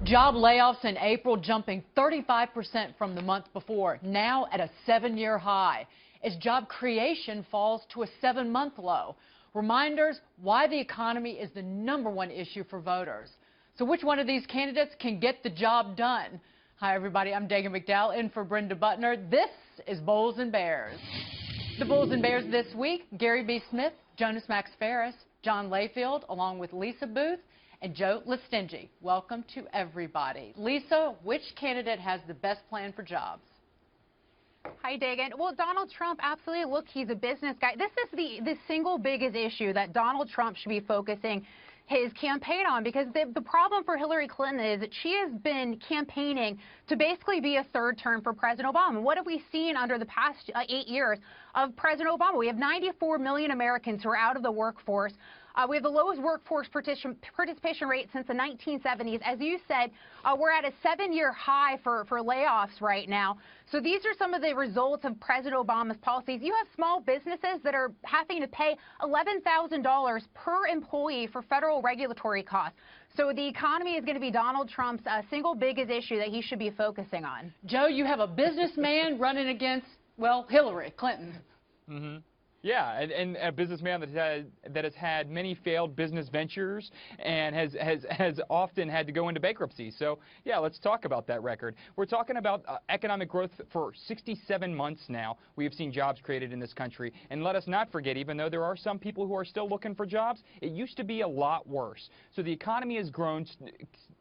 Job layoffs in April jumping 35% from the month before, now at a 7-year high, as job creation falls to a 7-month low. Reminders why the economy is the #1 issue for voters. So which one of these candidates can get the job done? Hi, everybody. I'm Dagan McDowell in for Brenda Butner. This is Bulls and Bears. The Bulls and Bears this week, Gary B. Smith, Jonas Max Ferris, John Layfield, along with Lisa Booth and Joe Listingy. Welcome to everybody. Lisa, which candidate has the best plan for jobs? Hi, Dagan. Well, Donald Trump, absolutely. Look, he's a business guy. This is the single biggest issue that Donald Trump should be focusing his campaign on, because the problem for Hillary Clinton is that she has been campaigning to basically be a third term for President Obama. What have we seen under the past 8 years of President Obama? We have 94 million Americans who are out of the workforce. We have the lowest workforce participation rate since the 1970s. As you said, we're at a 7-year high for layoffs right now. So these are some of the results of President Obama's policies. You have small businesses that are having to pay $11,000 per employee for federal regulatory costs. So the economy is going to be Donald Trump's single biggest issue that he should be focusing on. Joe, you have a businessman running against, well, Hillary Clinton. Mm-hmm. Yeah, and a businessman that has had many failed business ventures and has often had to go into bankruptcy. So, yeah, let's talk about that record. We're talking about economic growth for 67 months now. We have seen jobs created in this country. And let us not forget, even though there are some people who are still looking for jobs, it used to be a lot worse. So the economy has grown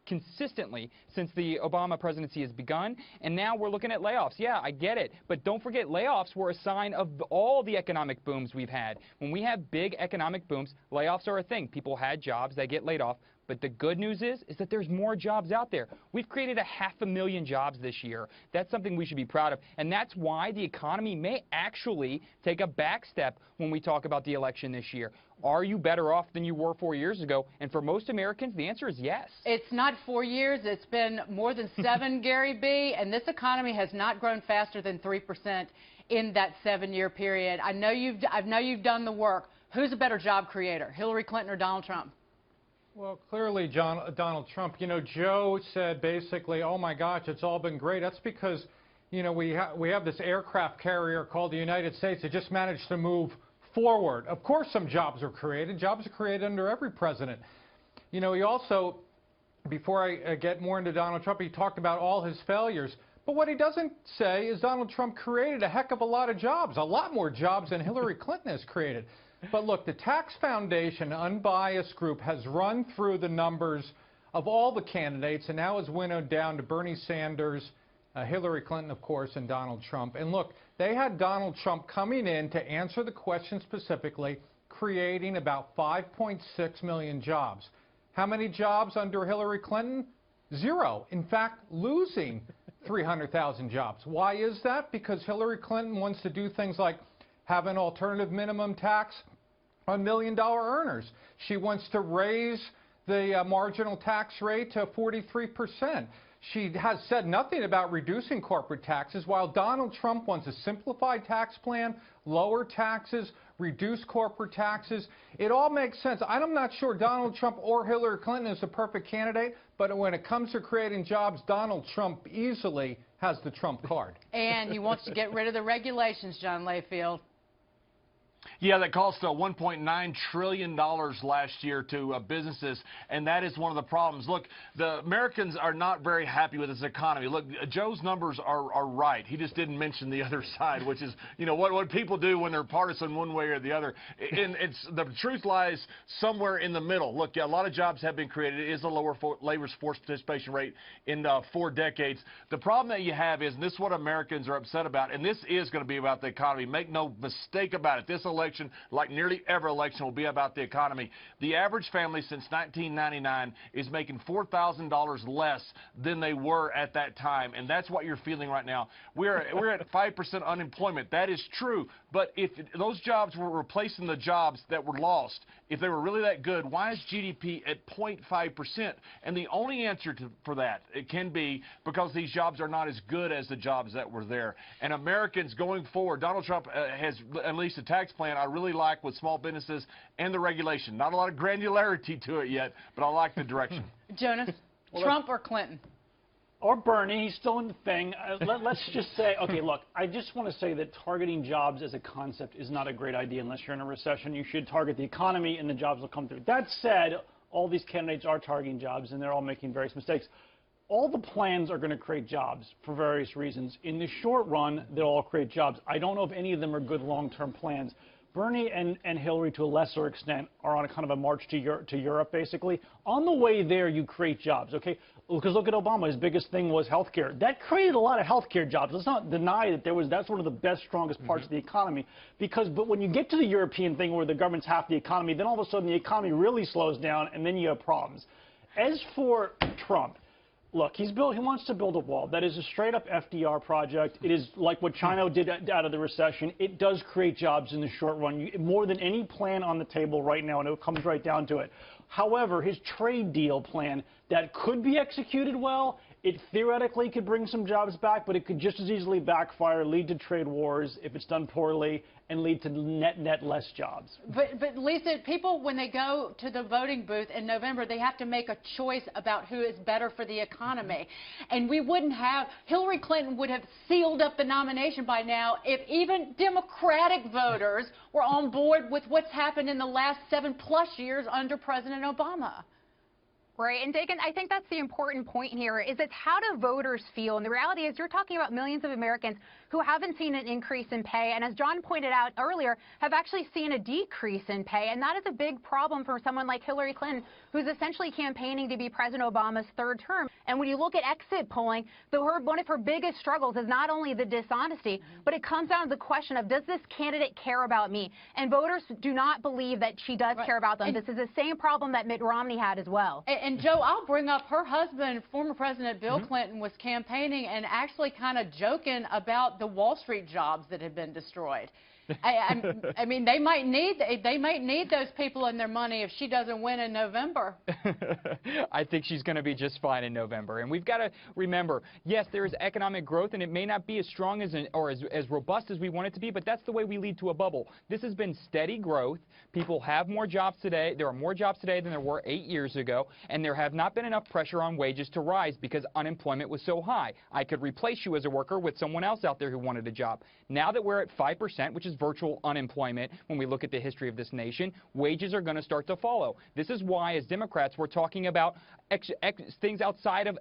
consistently since the Obama presidency has begun, and now we're looking at layoffs. Yeah, I get it, but don't forget, layoffs were a sign of all the economic booms we've had. When we have big economic booms, layoffs are a thing. People had jobs, they get laid off. But the good news is that there's more jobs out there. We've created 500,000 jobs this year. That's something we should be proud of. And that's why the economy may actually take a back step when we talk about the election this year. Are you better off than you were 4 years ago? And for most Americans, the answer is yes. It's not 4 years. It's been more than 7, Gary B. And this economy has not grown faster than 3% in that 7-year period. I know you've done the work. Who's a better job creator, Hillary Clinton or Donald Trump? Well, clearly, Donald Trump. You know, Joe said basically, oh, my gosh, it's all been great. That's because, you know, we have this aircraft carrier called the United States that just managed to move forward. Of course, some jobs are created. Jobs are created under every president. You know, he also, before I get more into Donald Trump, he talked about all his failures. But what he doesn't say is Donald Trump created a heck of a lot of jobs, a lot more jobs than Hillary Clinton has created. But look, the Tax Foundation, unbiased group, has run through the numbers of all the candidates and now has winnowed down to Bernie Sanders, Hillary Clinton, of course, and Donald Trump. And look, they had Donald Trump coming in to answer the question specifically, creating about 5.6 million jobs. How many jobs under Hillary Clinton? 0. In fact, losing 300,000 jobs. Why is that? Because Hillary Clinton wants to do things like have an alternative minimum tax on $1 million earners. She wants to raise the marginal tax rate to 43%. She has said nothing about reducing corporate taxes, while Donald Trump wants a simplified tax plan, lower taxes, reduce corporate taxes. It all makes sense. I'm not sure Donald Trump or Hillary Clinton is the perfect candidate, but when it comes to creating jobs, Donald Trump easily has the Trump card. And he wants to get rid of the regulations, John Layfield. Yeah, that cost $1.9 trillion last year to businesses, and that is one of the problems. Look, the Americans are not very happy with this economy. Look, Joe's numbers are right. He just didn't mention the other side, which is, you know, what people do when they're partisan one way or the other. And the truth lies somewhere in the middle. Look, yeah, a lot of jobs have been created. It is a lower labor force participation rate in 4 decades. The problem that you have is, and this is what Americans are upset about, and this is going to be about the economy. Make no mistake about it. This election, like nearly every election, will be about the economy. The average family since 1999 is making $4,000 less than they were at that time, and that's what you're feeling right now. We're at 5% unemployment. That is true, but if those jobs were replacing the jobs that were lost, if they were really that good, why is GDP at 0.5%? And the only answer for that, it can be because these jobs are not as good as the jobs that were there. And Americans going forward, Donald Trump has unleashed a tax plan I really like with small businesses and the regulation. Not a lot of granularity to it yet, but I like the direction. Jonas? Trump or Clinton? Or Bernie, he's still in the thing. Let's just say, okay, look, I just want to say that targeting jobs as a concept is not a great idea unless you're in a recession. You should target the economy and the jobs will come through. That said, all these candidates are targeting jobs and they're all making various mistakes. All the plans are going to create jobs for various reasons. In the short run, they'll all create jobs. I don't know if any of them are good long-term plans. Bernie and Hillary, to a lesser extent, are on a kind of a march to Europe, basically. On the way there, you create jobs, okay? Because look at Obama. His biggest thing was health care. That created a lot of health care jobs. Let's not deny that that's one of the best, strongest parts of the economy. But when you get to the European thing where the government's half the economy, then all of a sudden the economy really slows down, and then you have problems. As for Trump, look, he wants to build a wall. That is a straight-up FDR project. It is like what China did out of the recession. It does create jobs in the short run, more than any plan on the table right now, and it comes right down to it. However, his trade deal plan, that could be executed well. It theoretically could bring some jobs back, but it could just as easily backfire, lead to trade wars if it's done poorly, and lead to net less jobs. But Lisa, people, when they go to the voting booth in November, they have to make a choice about who is better for the economy. And we wouldn't have, Hillary Clinton would have sealed up the nomination by now if even Democratic voters were on board with what's happened in the last 7+ years under President Obama. Right, and Dagan, I think that's the important point here, is it's how do voters feel? And the reality is you're talking about millions of Americans who haven't seen an increase in pay, and as John pointed out earlier, have actually seen a decrease in pay, and that is a big problem for someone like Hillary Clinton, who's essentially campaigning to be President Obama's third term. And when you look at exit polling, one of her biggest struggles is not only the dishonesty, but it comes down to the question of, does this candidate care about me? And voters do not believe that she does care about them. This is the same problem that Mitt Romney had as well. And Joe, I'll bring up her husband, former President Bill Clinton, was campaigning and actually kind of joking about the Wall Street jobs that had been destroyed. I mean, they might need those people and their money if she doesn't win in November. I think she's going to be just fine in November. And we've got to remember, yes, there is economic growth, and it may not be as strong as robust as we want it to be, but that's the way we lead to a bubble. This has been steady growth. People have more jobs today. There are more jobs today than there were 8 years ago, and there have not been enough pressure on wages to rise because unemployment was so high. I could replace you as a worker with someone else out there who wanted a job. Now that we're at 5%, which is virtual unemployment, when we look at the history of this nation, wages are going to start to follow. This is why, as Democrats, we're talking about things outside of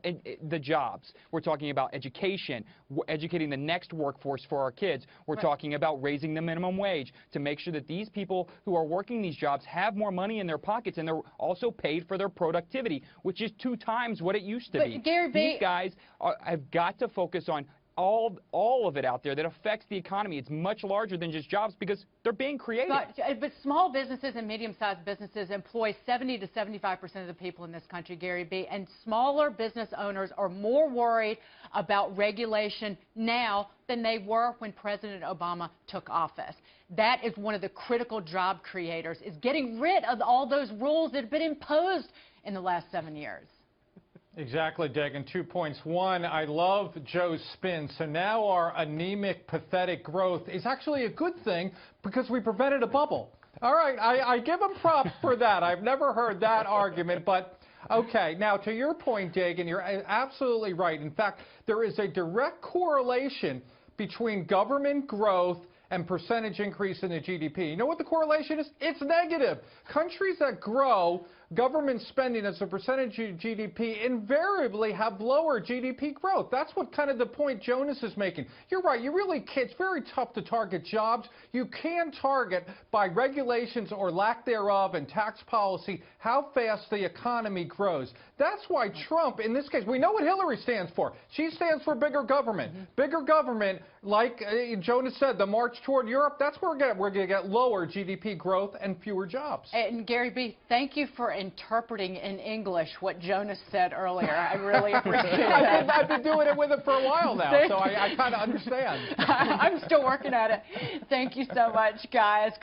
the jobs. We're talking about education, educating the next workforce for our kids. We're talking about raising the minimum wage to make sure that these people who are working these jobs have more money in their pockets, and they're also paid for their productivity, which is 2 times what it used to be. Gary B, these guys have got to focus on all of it out there that affects the economy. It's much larger than just jobs because they're being created. But small businesses and medium-sized businesses employ 70 to 75% of the people in this country, Gary B. And smaller business owners are more worried about regulation now than they were when President Obama took office. That is one of the critical job creators, is getting rid of all those rules that have been imposed in the last 7 years. Exactly, Dagan. 2 points. One, I love Joe's spin. So now our anemic, pathetic growth is actually a good thing because we prevented a bubble. All right, I give him props for that. I've never heard that argument, but okay. Now, to your point, Dagan, you're absolutely right. In fact, there is a direct correlation between government growth and percentage increase in the GDP. You know what the correlation is? It's negative. Countries that grow government spending as a percentage of GDP invariably have lower GDP growth. That's what kind of the point Jonas is making. You're right. You really can't. It's very tough to target jobs. You can target by regulations or lack thereof and tax policy how fast the economy grows. That's why Trump, in this case, we know what Hillary stands for. She stands for bigger government. Bigger government, like Jonas said, the march toward Europe, that's where we're going to get lower GDP growth and fewer jobs. And Gary B., thank you for interpreting in English what Jonas said earlier. I really appreciate that. I've been doing it with him for a while now, so I kind of understand. I'm still working at it. Thank you so much, guys.